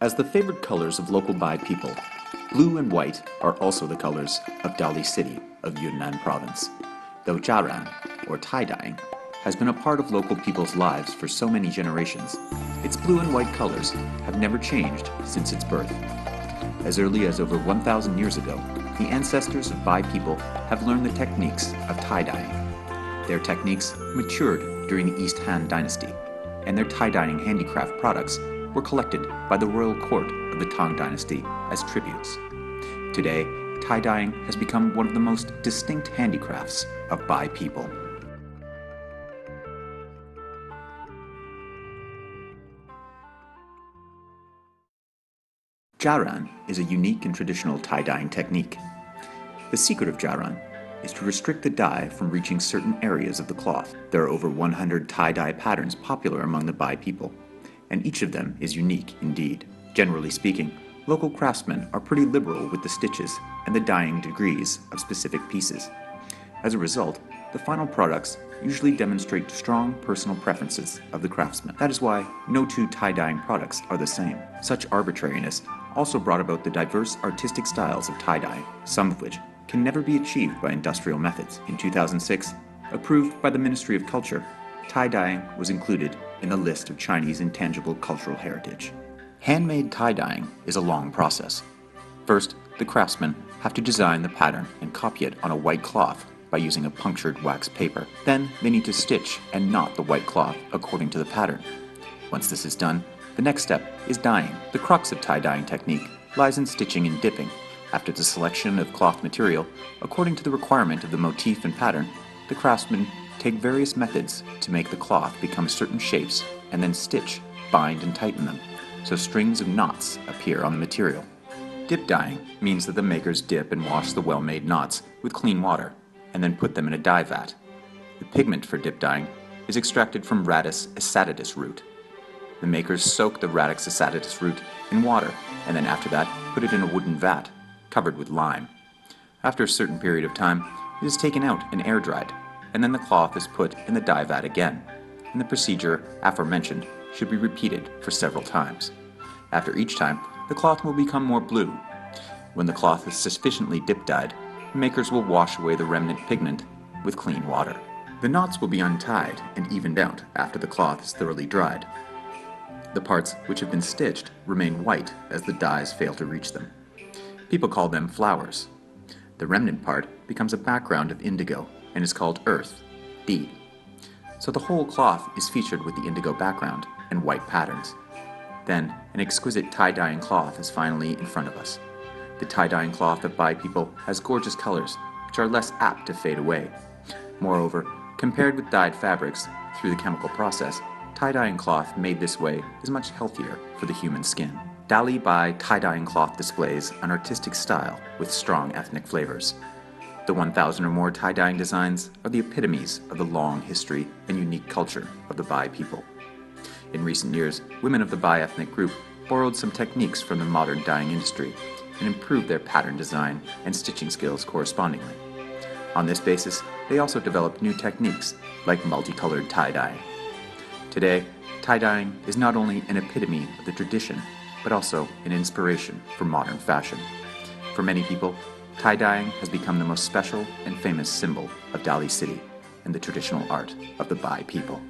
As the favored colors of local Bai people, blue and white are also the colors of Dali City of Yunnan Province. Though Jiaran, or tie-dyeing, has been a part of local people's lives for so many generations, its blue and white colors have never changed since its birth. As early as over 1,000 years ago, the ancestors of Bai people have learned the techniques of tie-dyeing. Their techniques matured during the East Han Dynasty, and their tie-dyeing handicraft products were collected by the royal court of the Tang Dynasty as tributes. Today, tie-dyeing has become one of the most distinct handicrafts of Bai people. Jiaran is a unique and traditional tie-dyeing technique. The secret of Jiaran is to restrict the dye from reaching certain areas of the cloth. There are over 100 tie-dye patterns popular among the Bai people, and each of them is unique indeed. Generally speaking, local craftsmen are pretty liberal with the stitches and the dyeing degrees of specific pieces. As a result, the final products usually demonstrate strong personal preferences of the craftsman. That is why no two tie-dyeing products are the same. Such arbitrariness also brought about the diverse artistic styles of tie-dyeing, some of which can never be achieved by industrial methods. In 2006, approved by the Ministry of Culture, tie-dyeing was included in the list of Chinese intangible cultural heritage. Handmade tie-dyeing is a long process. First, the craftsmen have to design the pattern and copy it on a white cloth by using a punctured wax paper. Then they need to stitch and knot the white cloth according to the pattern. Once this is done, the next step is dyeing. The crux of tie-dyeing technique lies in stitching and dipping. After the selection of cloth material, according to the requirement of the motif and pattern, the craftsmen take various methods to make the cloth become certain shapes and then stitch, bind, and tighten them, so strings of knots appear on the material. Dip dyeing means that the makers dip and wash the well-made knots with clean water and then put them in a dye vat. The pigment for dip dyeing is extracted from Radix asadidus root. The makers soak the Radix asadidus root in water and then after that put it in a wooden vat covered with lime. After a certain period of time, it is taken out and air-dried, and then the cloth is put in the dye vat again, and the procedure aforementioned should be repeated for several times. After each time, the cloth will become more blue. When the cloth is sufficiently dip-dyed, makers will wash away the remnant pigment with clean water. The knots will be untied and evened out after the cloth is thoroughly dried. The parts which have been stitched remain white as the dyes fail to reach them. People call them flowers. The remnant part becomes a background of indigo and is called earth, Di. So the whole cloth is featured with the indigo background and white patterns. Then, an exquisite tie-dyeing cloth is finally in front of us. The tie-dyeing cloth of Bai people has gorgeous colors, which are less apt to fade away. Moreover, compared with dyed fabrics through the chemical process, tie-dyeing cloth made this way is much healthier for the human skin. Dali Bai tie-dyeing cloth displays an artistic style with strong ethnic flavors. The 1,000 or more tie-dyeing designs are the epitomes of the long history and unique culture of the Bai people. In recent years, women of the Bai ethnic group borrowed some techniques from the modern dyeing industry and improved their pattern design and stitching skills correspondingly. On this basis, they also developed new techniques like multicolored tie-dyeing. Today, tie-dyeing is not only an epitome of the tradition, but also an inspiration for modern fashion. For many people, tie-dyeing has become the most special and famous symbol of Dali City and the traditional art of the Bai people.